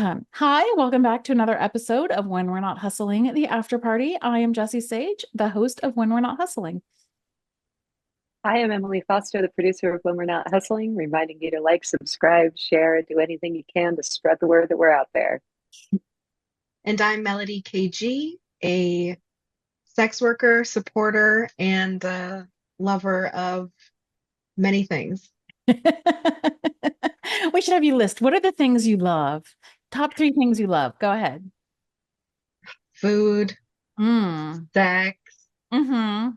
Hi, welcome back to another episode of When We're Not Hustling, the After Party. I am Jessie Sage, the host of When We're Not Hustling. Hi, I'm Emily Foster, the producer of When We're Not Hustling, reminding you to like, subscribe, share, do anything you can to spread the word that we're out there. And I'm Melody KG, a sex worker, supporter, and lover of many things. We should have you list. What are the things you love? Top three things you love. Go ahead. Food, Mm. sex, Hmm.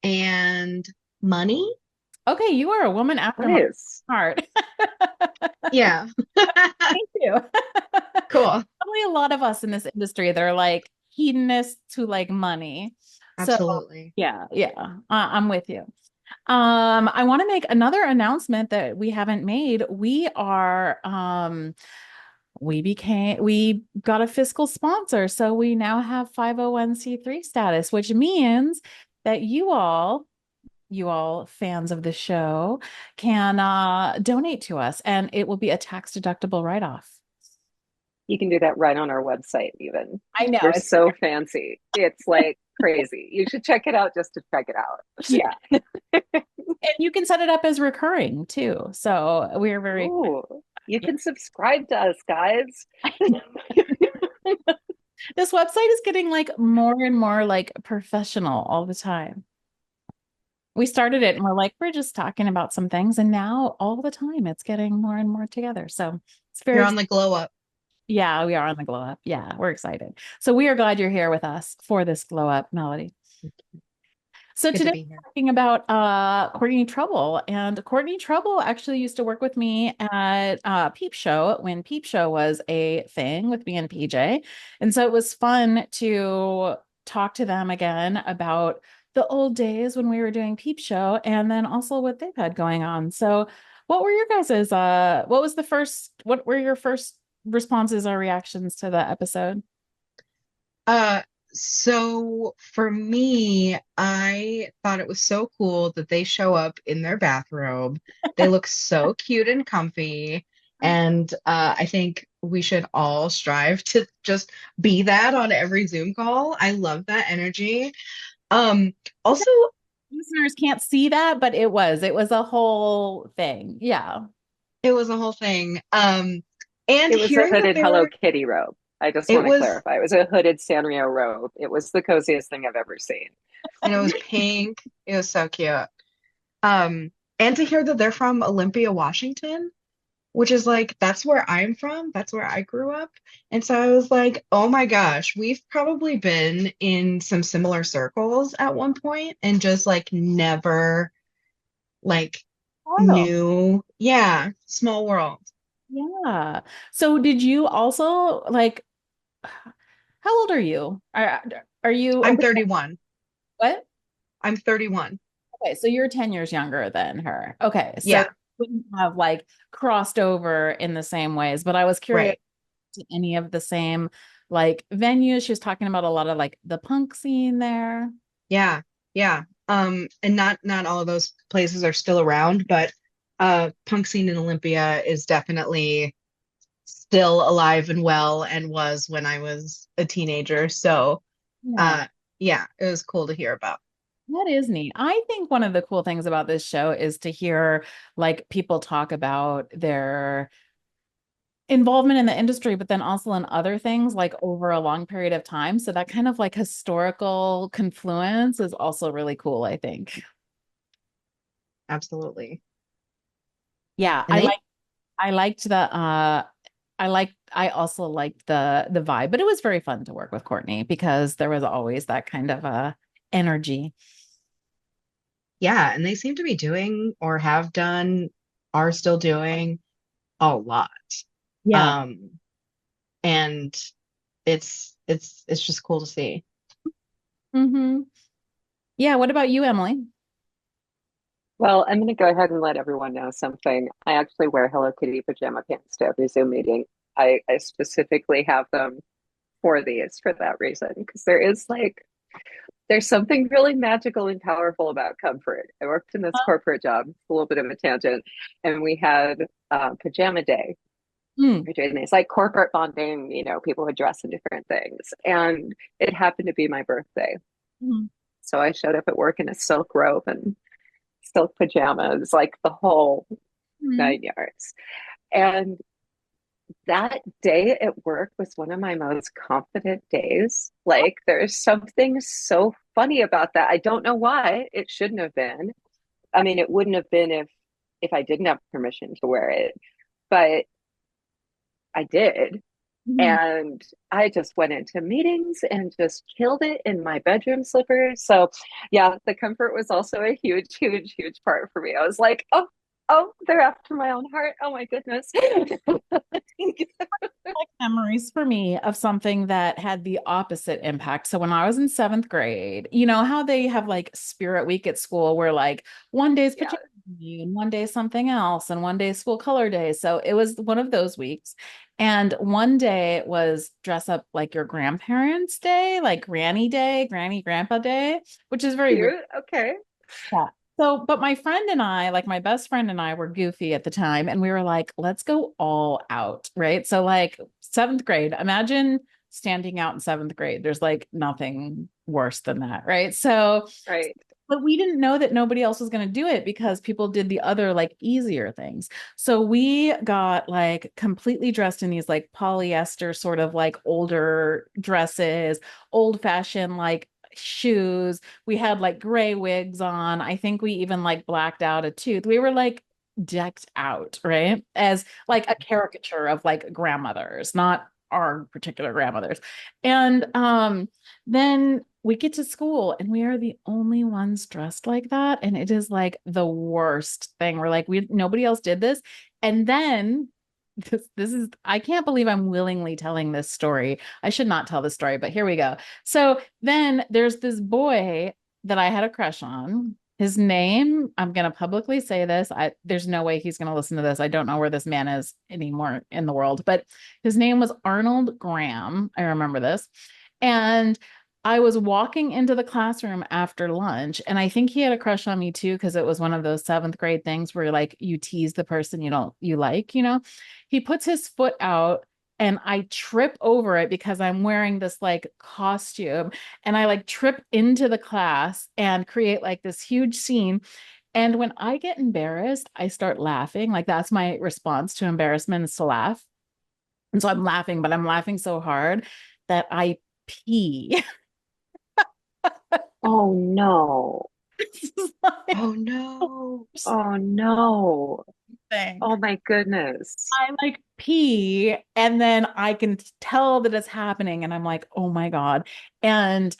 and money. Okay, you are a woman after my Nice. heart. Yeah. Thank you. Cool. Probably a lot of us in this industry that are like hedonists who like money. So Absolutely. yeah, I'm with you. I want to make another announcement that we haven't made. We got a fiscal sponsor, so we now have 501(c)(3) status, which means that you all fans of the show can donate to us, and it will be a tax deductible write-off. You can do that right on our website, even. I know We're it's so fancy. It's like crazy. You should check it out just to check it yeah, out. and you can set it up as recurring too. So we're very Ooh, you can subscribe to us, guys. this website is getting like more and more like professional all the time. We started it and we're just talking about some things, and now all the time it's getting more and more together. So it's You're very, on the glow up. yeah, we are on the glow up. Yeah, we're excited. So we are glad you're here with us for this glow up, Melody. So Good to today be here. we're talking about Courtney Trouble. And Courtney Trouble actually used to work with me at Peep Show when Peep Show was a thing with me and PJ. And so it was fun to talk to them again about the old days when we were doing Peep Show and then also what they've had going on. So what were your guys's what were your first responses or reactions to the episode? Uh, so for me, I thought it was so cool that they show up in their bathrobe. They look so cute and comfy. And I think we should all strive to just be that on every Zoom call. I love that energy. Um, also, Listeners can't see that, but it was a whole thing. Yeah. it was a whole thing. And It was a hearing that hooded they Hello were, Kitty robe. I just it want to was, clarify. It was a hooded Sanrio robe. It was the coziest thing I've ever seen. and it was pink. It was so cute. Um, and to hear that they're from Olympia, Washington, which is like that's where I'm from. That's where I grew up. And so I was like, oh my gosh, we've probably been in some similar circles at one point and just like never like Oh, knew. Yeah, small world. yeah. So did you also like how old are you? Are you I'm 31. what? I'm 31. Okay, so you're 10 years younger than her. Okay, so Yeah, you wouldn't have like crossed over in the same ways, but I was curious right. to any of the same like venues. She was talking about a lot of like the punk scene there. Yeah, yeah. And not all of those places are still around, but punk scene in Olympia is definitely still alive and well and was when I was a teenager. So, Yeah. uh, yeah, it was cool to hear about. That is neat. I think one of the cool things about this show is to hear like people talk about their involvement in the industry, but then also in other things like over a long period of time. So that kind of like historical confluence is also really cool, I think. Absolutely. Yeah, And they, I liked the I also liked the vibe, but it was very fun to work with Courtney because there was always that kind of energy. yeah, and they seem to be doing or have done, are still doing a lot. Yeah. Um, and it's just cool to see. Hmm. Yeah, what about you, Emily? Well, I'm going to go ahead and let everyone know something. I actually wear Hello Kitty pajama pants to every Zoom meeting. I specifically have them for these for that reason, because there's something really magical and powerful about comfort. I worked in this corporate job, it's a little bit of a tangent, and we had pajama day. Mm, We're doing these like corporate bonding, people would dress in different things. And it happened to be my birthday. mm, So I showed up at work in a silk robe and silk pajamas, like the whole mm. 9 yards. And that day at work was one of my most confident days. Like there's something so funny about that. I don't know why. It shouldn't have been. I mean, it wouldn't have been if I didn't have permission to wear it, but I did. Mhm. And I just went into meetings and just killed it in my bedroom slippers. So, yeah, the comfort was also a huge, huge, huge part for me. I was like, oh, they're after my own heart. Oh my goodness. Like memories for me of something that had the opposite impact. So when I was in seventh grade, you know how they have like spirit week at school where like one day is Yeah, pajama day and one day is something else and one day is school color day. So it was one of those weeks. And one day was dress up like your grandparents' day, like granny day, granny grandpa day, which is very weird. cute. Okay. Yeah. So, but my friend and I, like my best friend and I were goofy at the time, and we were like, let's go all out, right? So, like seventh grade, imagine standing out in seventh grade. There's like nothing worse than that, right? So, Right. but we didn't know that nobody else was going to do it because people did the other like easier things. So we got like completely dressed in these like polyester sort of like older dresses, old fashioned like shoes. We had like gray wigs on. I think we even like blacked out a tooth. We were like decked out, right? As like a caricature of like grandmothers, not our particular grandmothers. And then we get to school and we are the only ones dressed like that. And it is like the worst thing. We're like, we nobody else did this. And then this is I can't believe I'm willingly telling this story. I should not tell this story, but here we go. So then there's this boy that I had a crush on. His name, I'm gonna publicly say this. There's no way he's gonna listen to this. I don't know where this man is anymore in the world, but his name was Arnold Graham. I remember this. And I was walking into the classroom after lunch, and I think he had a crush on me too, because it was one of those seventh grade things where like you tease the person you like, you know. He puts his foot out and I trip over it because I'm wearing this like costume and I like trip into the class and create like this huge scene. And when I get embarrassed, I start laughing. Like that's my response to embarrassment is to laugh. And so I'm laughing, but I'm laughing so hard that I pee. Oh no. This is like Oh the no. worst Oh no. thing. Oh my goodness. I like pee and then I can tell that it's happening and I'm like, "Oh my God." And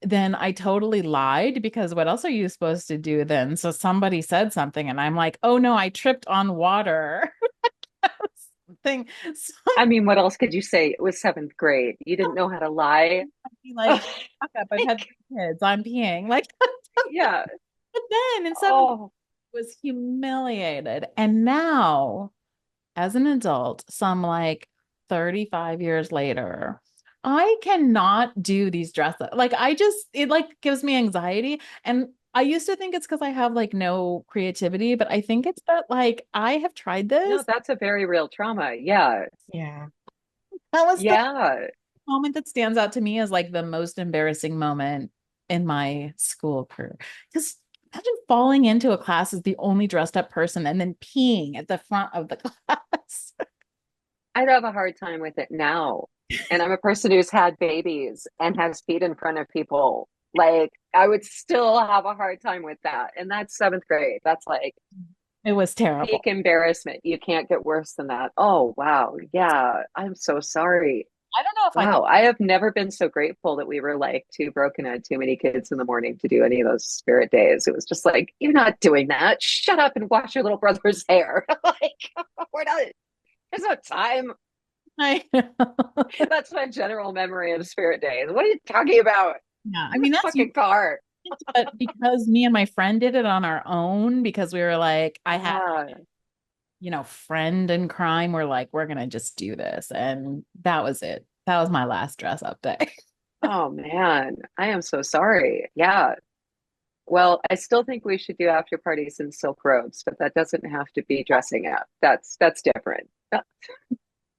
then I totally lied because what else are you supposed to do then? So somebody said something and I'm like, "Oh no, I tripped on water." Something I mean, what else could you say? It was seventh grade. You didn't know how to lie. somebody like, "Fuck up, I've had kids. I'm peeing." Like Yeah. but then in seventh Oh, was humiliated. And now as an adult, some like 35 years later, I cannot do these dresses. Like I just it like gives me anxiety. And I used to think it's because I have like no creativity, but I think it's that like I have tried no, this. that's a very real trauma. Yeah. Yeah. That was the Yeah. moment that stands out to me as like the most embarrassing moment in my school career. Because imagine falling into a class as the only dressed up person and then peeing at the front of the class. I'd have a hard time with it now. And I'm a person who's had babies and has peed in front of people. Like, I would still have a hard time with that. And that's seventh grade. That's like It was peak terrible. embarrassment. You can't get worse than that. Oh, wow. Yeah. I'm so sorry. I don't know if I could. Wow. I have never been so grateful that we were like too broken and too many kids in the morning to do any of those spirit days. It was just like, you're not doing that. Shut up and wash your little brother's hair. Like, we're not, there's no time. I, That's my general memory of spirit days. What are you talking about? yeah, I In the mean that's you, fucking car. but because me and my friend did it on our own because we were like, I had, Yeah. friend in crime. We're like, we're gonna just do this, and that was it. That was my last dress up day. Oh man, I am so sorry. Yeah. Well, I still think we should do after parties in silk robes, but that doesn't have to be dressing up. That's different.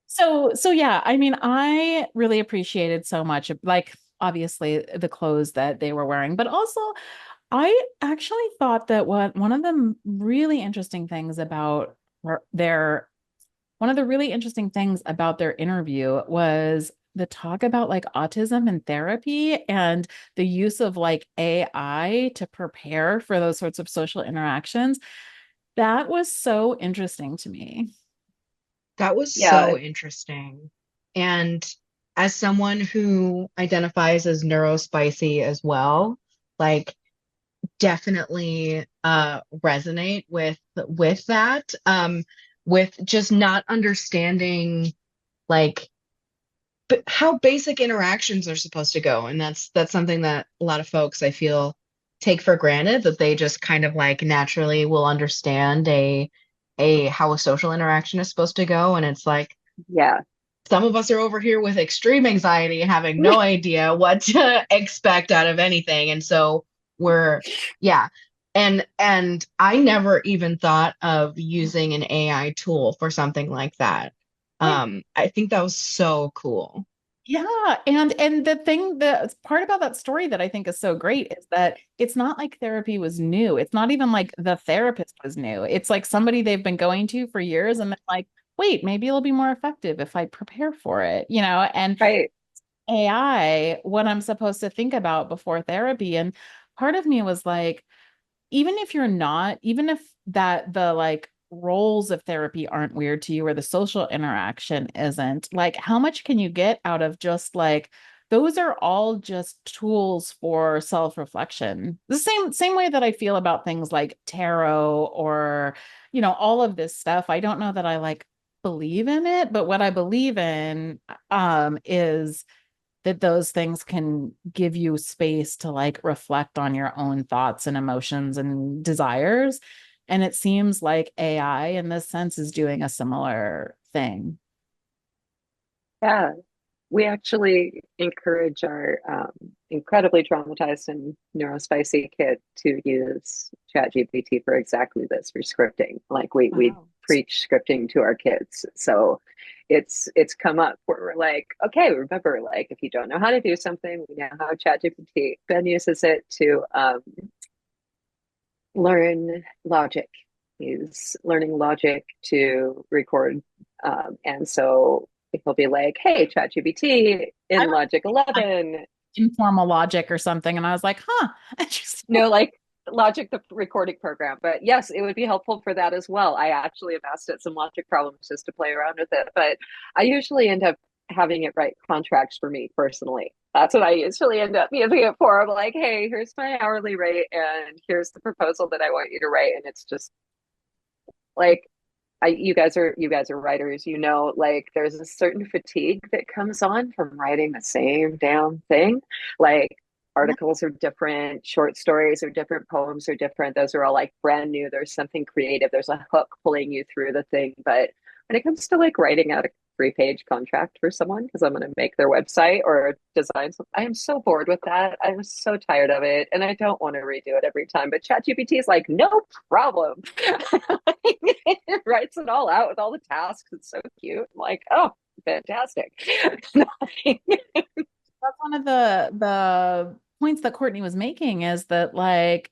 So yeah, I mean, I really appreciated so much of like obviously the clothes that they were wearing, but also I actually thought that one of the really interesting things about their one of the really interesting things about their interview was the talk about like autism and therapy and the use of like AI to prepare for those sorts of social interactions. That was so interesting to me. That was Yeah, so interesting. And as someone who identifies as neurospicy as well, like definitely resonate with that. With just not understanding like how basic interactions are supposed to go. And that's something that a lot of folks I feel take for granted that they just kind of like naturally will understand a how a social interaction is supposed to go. And it's like yeah, some of us are over here with extreme anxiety, having no idea what to expect out of anything. And so we're, yeah. And I never even thought of using an AI tool for something like that. I think that was so cool. Yeah, and the thing the part about that story that I think is so great is that it's not like therapy was new. It's not even like the therapist was new. It's like somebody they've been going to for years and then like, wait, maybe it'll be more effective if I prepare for it, you know? And right. AI, what I'm supposed to think about before therapy. And part of me was like, even if you're not, even if that the like roles of therapy aren't weird to you or the social interaction isn't, like how much can you get out of just like those are all just tools for self-reflection. The same way that I feel about things like tarot or, you know, all of this stuff. I don't know that I like believe in it, but what I believe in is that those things can give you space to like reflect on your own thoughts and emotions and desires. And it seems like AI in this sense is doing a similar thing. Yeah. We actually encourage our incredibly traumatized and neurospicy kid to use ChatGPT for exactly this, for scripting. Like we Wow. preach scripting to our kids. So it's come up where we're like, okay, remember, like if you don't know how to do something, we now have ChatGPT. Ben uses it to learn logic. He's learning logic to record. And so he'll be like, hey, ChatGPT I in remember Logic like 11, informal logic or something, and I was like, huh, interesting. no, like Logic, the recording program. But yes, it would be helpful for that as well. I actually have asked it some logic problems just to play around with it. But I usually end up having it write contracts for me personally. That's what I usually end up using it for. I'm like, hey, here's my hourly rate, and here's the proposal that I want you to write. And it's just like you guys are writers, you know, like there's a certain fatigue that comes on from writing the same damn thing. Like articles are different, short stories are different, poems are different. Those are all like brand new. There's something creative. There's a hook pulling you through the thing. But when it comes to like writing out a 3-page contract for someone because I'm going to make their website or design something, I am so bored with that. I was so tired of it and I don't want to redo it every time. But ChatGPT is like, no problem. It writes it all out with all the tasks. It's so cute. I'm like, oh, fantastic. That's one of the points that Courtney was making is that like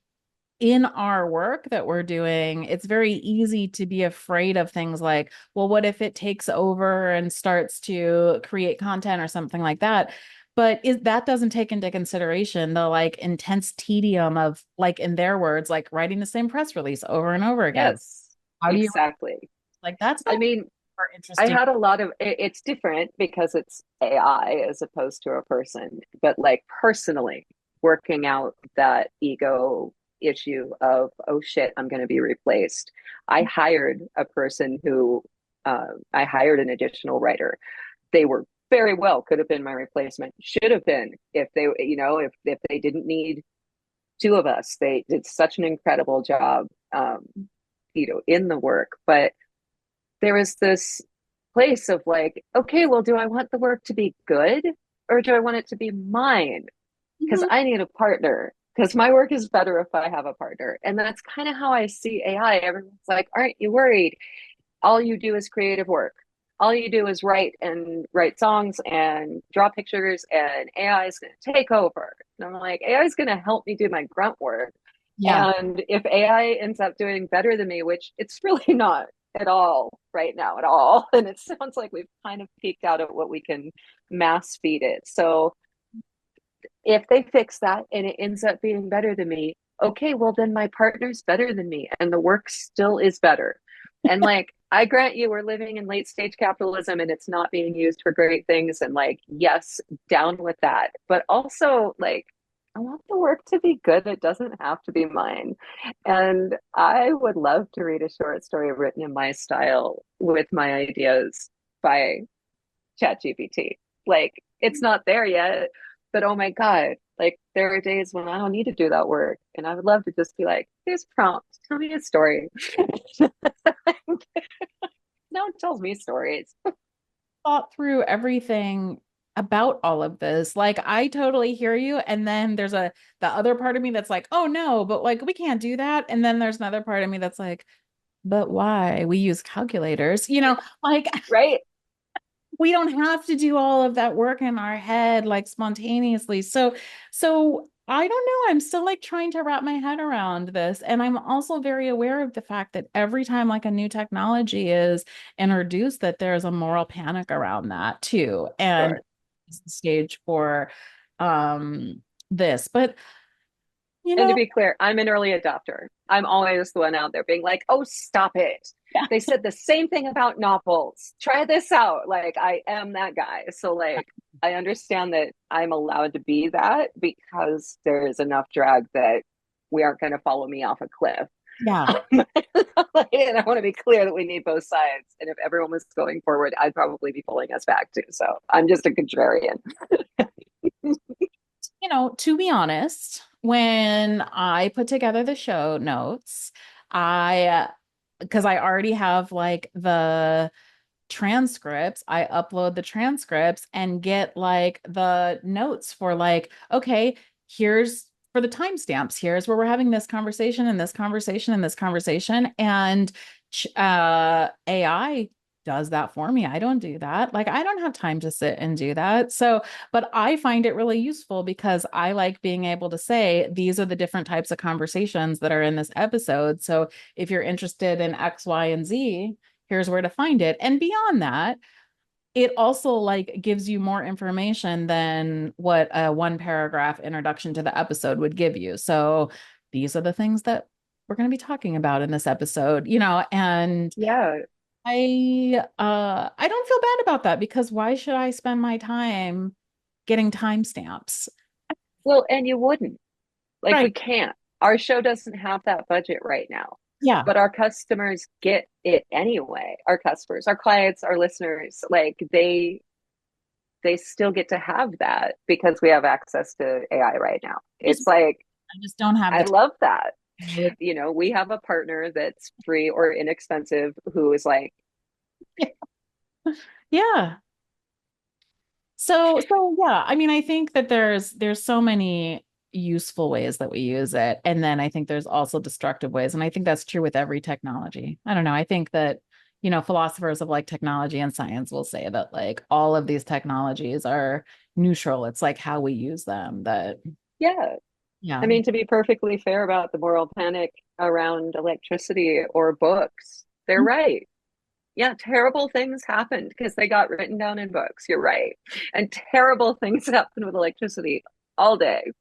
in our work that we're doing, it's very easy to be afraid of things like, well, what if it takes over and starts to create content or something like that? But that doesn't take into consideration the like intense tedium of like in their words, like writing the same press release over and over again. Yes, How do you exactly. like that's I not mean, super I interesting. had a lot of it's different because it's AI as opposed to a person, but like personally working out that ego issue of, oh shit, I'm going to be replaced. I hired an additional writer. They were very well could have been my replacement, should have been if they, you know, if they didn't need two of us. They did such an incredible job, in the work. But there was this place of like, okay, well, do I want the work to be good or do I want it to be mine? Because Mhm. I need a partner. Because my work is better if I have a partner. And that's kind of how I see AI. Everyone's like, aren't you worried? All you do is creative work. all you do is write songs and draw pictures, and AI is going to take over. And I'm like, AI is going to help me do my grunt work. Yeah. And if AI ends up doing better than me, which it's really not at all right now at all, and it sounds like we've kind of peaked out at what we can mass feed it. So if they fix that and it ends up being better than me, okay, well, then my partner's better than me and the work still is better. And like, I grant you, we're living in late stage capitalism and it's not being used for great things. And like, yes, down with that. But also, like, I want the work to be good. It doesn't have to be mine. And I would love to read a short story written in my style with my ideas by ChatGPT. Like, it's not there yet, but oh my God, like there are days when I don't need to do that work. And I would love to just be like, here's prompts, tell me a story. No one tells me stories. Thought through everything about all of this. Like I totally hear you. And then there's the other part of me that's like, oh no, but like we can't do that. And then there's another part of me that's like, but why? We use calculators, like Right? we don't have to do all of that work in our head like spontaneously. So I don't know. I'm still like trying to wrap my head around this. And I'm also very aware of the fact that every time like a new technology is introduced, that there's a moral panic around that too. And Sure. it's the stage for this. But you And to know, be clear, I'm an early adopter. I'm always the one out there being like, oh, stop it. yeah, They said the same thing about novels. Try this out. Like, I am that guy. So, like, I understand that I'm allowed to be that because there is enough drag that we aren't going to follow me off a cliff. yeah. And I want to be clear that we need both sides. And if everyone was going forward, I'd probably be pulling us back too. So I'm just a contrarian. To be honest, when I put together the show notes, I because I already have like the transcripts, I upload the transcripts and get like the notes for like, okay, here's for the timestamps. Here's where we're having this conversation and this conversation and this conversation. And AI does that for me. I don't do that. Like, I don't have time to sit and do that. So, but I find it really useful because I like being able to say, these are the different types of conversations that are in this episode. So, if you're interested in X, Y, and Z, here's where to find it. And beyond that, it also like gives you more information than what a one paragraph introduction to the episode would give you. So these are the things that we're going to be talking about in this episode, and Yeah. I don't feel bad about that because why should I spend my time getting timestamps? Well, and you wouldn't. Like, we Right. can't. Our show doesn't have that budget right now, Yeah. but our customers get it anyway. Our customers, our clients, our listeners, like they still get to have that because we have access to AI right now. Just It's like, I just don't have I the love that. time. We have a partner that's free or inexpensive who is like, Yeah. So yeah, I mean, I think that there's so many useful ways that we use it. And then I think there's also destructive ways. And I think that's true with every technology. I don't know. I think that, philosophers of like technology and science will say that like all of these technologies are neutral. It's like how we use them that, yeah. I yeah. mean, to be perfectly fair about the moral panic around electricity or books, they're right. Yeah, terrible things happened because they got written down in books. You're right. And terrible things happen with electricity all day.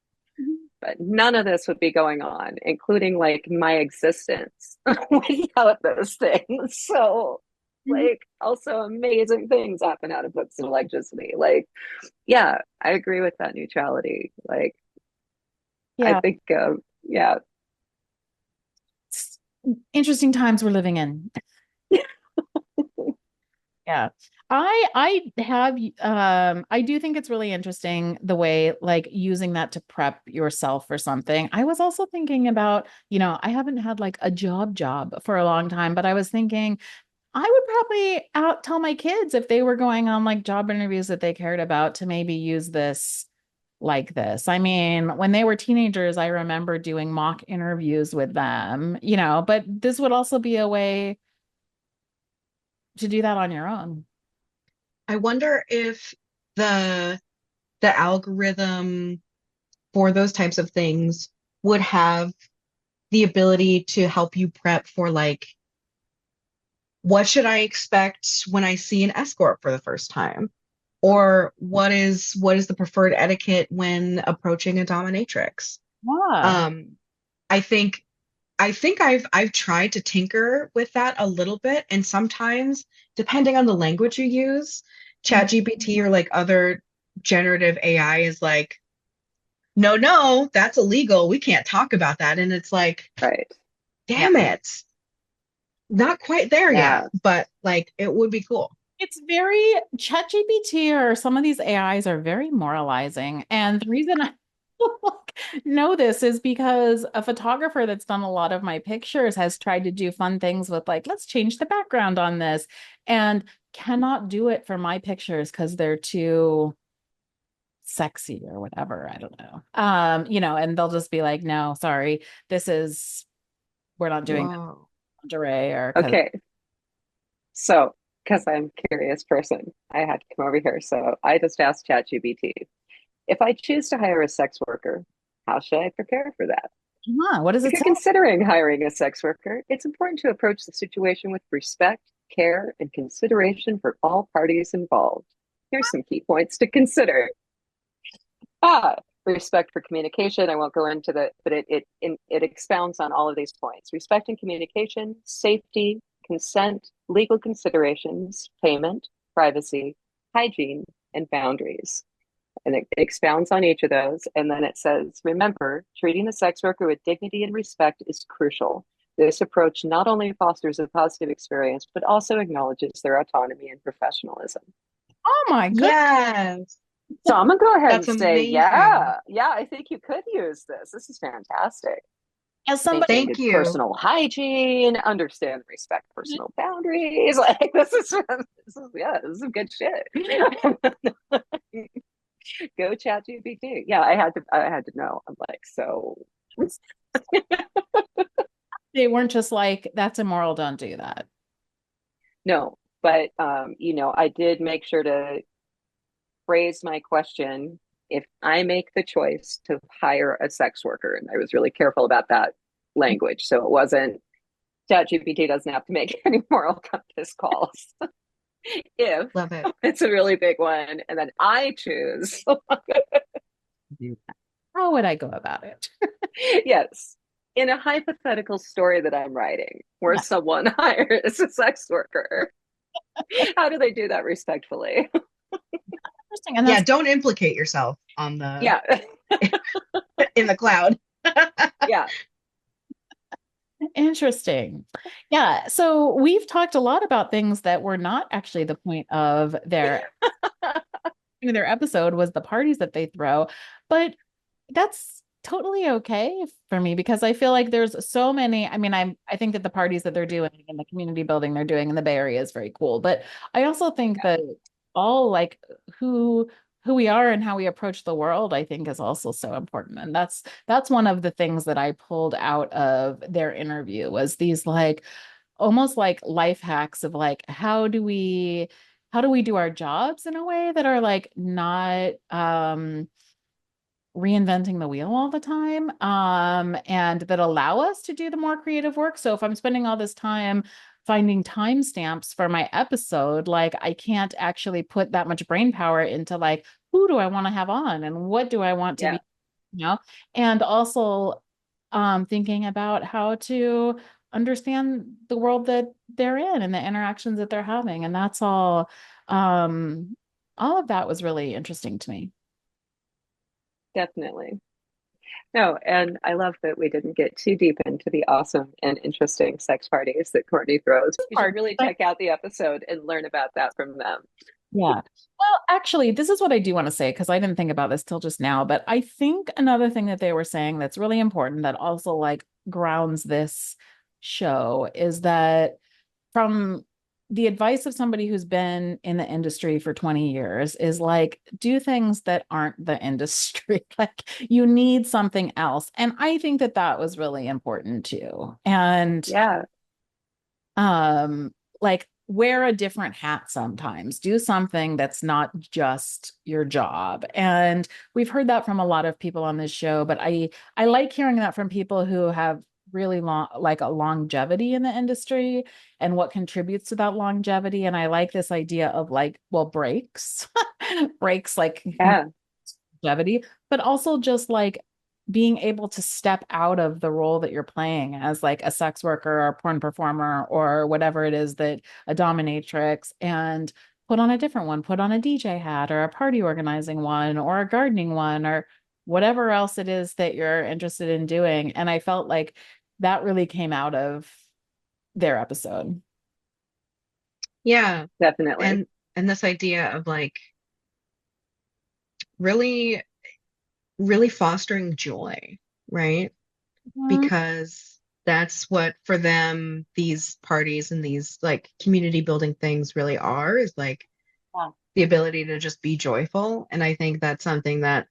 But none of this would be going on, including like my existence without those things. So, like, also amazing things happen out of books and electricity. Like, yeah, I agree with that neutrality. Like, I Yeah. think, yeah, It's interesting times we're living in. Yeah. I do think it's really interesting the way like using that to prep yourself for something. I was also thinking about, I haven't had like a job for a long time, but I was thinking I would probably out tell my kids if they were going on like job interviews that they cared about to maybe use this like this. I mean, when they were teenagers, I remember doing mock interviews with them, but this would also be a way to do that on your own. I wonder if the the algorithm for those types of things would have the ability to help you prep for like what should I expect when I see an escort for the first time? Or what is the preferred etiquette when approaching a dominatrix? Yeah. Um, I think I've tried to tinker with that a little bit, and sometimes, depending on the language you use, ChatGPT or like other generative AI is like, no, no, that's illegal. We can't talk about that. And it's like, Right. damn it, not quite there yet, Yeah. but like it would be cool. It's very ChatGPT or some of these AIs are very moralizing. And the reason I know this is because a photographer that's done a lot of my pictures has tried to do fun things with like, let's change the background on this and cannot do it for my pictures because they're too sexy or whatever. I don't know. And they'll just be like, no, sorry, this is we're not doing Whoa. lingerie or because Okay. So, because I'm a curious person, I had to come over here. So I just asked ChatGPT, if I choose to hire a sex worker, how should I prepare for that? what does If it you're say? considering hiring a sex worker, it's important to approach the situation with respect, care, and consideration for all parties involved. Here's some key points to consider. Ah, respect for communication. I won't go into the, but it expounds on all of these points. Respect and communication, safety, consent, legal considerations, payment, privacy, hygiene, and boundaries. And it expounds on each of those. And then it says, remember, treating the sex worker with dignity and respect is crucial. This approach not only fosters a positive experience, but also acknowledges their autonomy and professionalism. Oh my goodness. Yes, So I'm gonna go ahead that's and say, amazing. yeah, I think you could use this. This is fantastic. As somebody, Maintain Thank good you. personal hygiene, understand, and respect personal boundaries. Like this is some good shit. Go chat GPT. Yeah, I had to know. I'm like, so they weren't just like, that's immoral, don't do that. no, but I did make sure to phrase my question if I make the choice to hire a sex worker, and I was really careful about that language. So it wasn't ChatGPT doesn't have to make any moral compass calls. If Love it. it's a really big one, and then I choose, Do that. How would I go about it? yes, in a hypothetical story that I'm writing where Yeah, someone hires a sex worker, how do they do that respectfully? interesting. And Yeah, that's don't implicate yourself on the Yeah, in the cloud. yeah, interesting. Yeah. So we've talked a lot about things that were not actually the point of their episode was the parties that they throw, but that's totally okay for me because I feel like there's so many. I mean, I think that the parties that they're doing and the community building they're doing in the Bay Area is very cool. But I also think that all like who who we are and how we approach the world, I think is also so important. And that's one of the things that I pulled out of their interview was these like almost like life hacks of like how do we do our jobs in a way that are like not reinventing the wheel all the time and that allow us to do the more creative work. So if I'm spending all this time finding timestamps for my episode, like I can't actually put that much brain power into like who do I want to have on and what do I want to yeah, be, you know? And also thinking about how to understand the world that they're in and the interactions that they're having. And that's all of that was really interesting to me. definitely. No, and I love that we didn't get too deep into the awesome and interesting sex parties that Courtney throws. You should Hard. really check out the episode and learn about that from them. Yeah. Well, actually, this is what I do want to say because I didn't think about this till just now, but I think another thing that they were saying that's really important that also like grounds this show is that from the advice of somebody who's been in the industry for 20 years is like do things that aren't the industry. Like you need something else. And I think that that was really important too. And Yeah, um like wear a different hat sometimes. Do something that's not just your job. And we've heard that from a lot of people on this show, but I like hearing that from people who have really long, like a longevity in the industry and what contributes to that longevity. And I like this idea of like, well, breaks, breaks like Yeah, longevity, but also just like being able to step out of the role that you're playing as like a sex worker or a porn performer or whatever it is, that a dominatrix, and put on a different one, put on a DJ hat or a party organizing one or a gardening one or whatever else it is that you're interested in doing. And I felt like that really came out of their episode. Yeah. definitely. And this idea of like really, really fostering joy, right? Mhm. Because that's what for them these parties and these like community building things really are, is like Yeah. the ability to just be joyful. And I think that's something that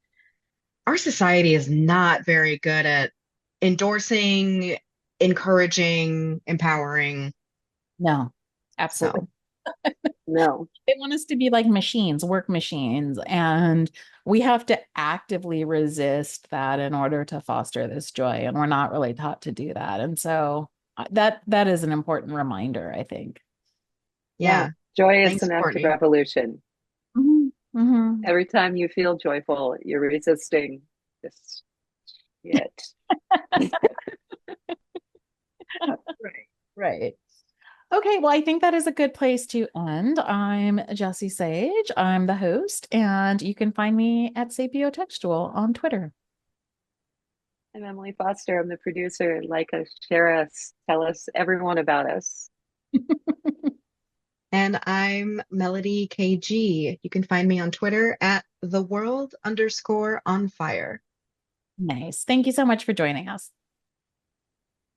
our society is not very good at endorsing, encouraging, empowering. No, absolutely. So, No. They want us to be like machines, work machines, and we have to actively resist that in order to foster this joy. And we're not really taught to do that. And so that is an important reminder, I think. Yeah. yeah. Joy is Thanks, an act of Courtney. revolution. Mhm. Mhm. Every time you feel joyful, you're resisting this shit. Right. Right. Okay, well, I think that is a good place to end. I'm Jessie Sage. I'm the host, and you can find me at Sapiotextual on Twitter. I'm Emily Foster. I'm the producer. Like us, share us, tell us everyone about us. And I'm Melody KG. You can find me on Twitter at the world_on_fire. Nice. Thank you so much for joining us.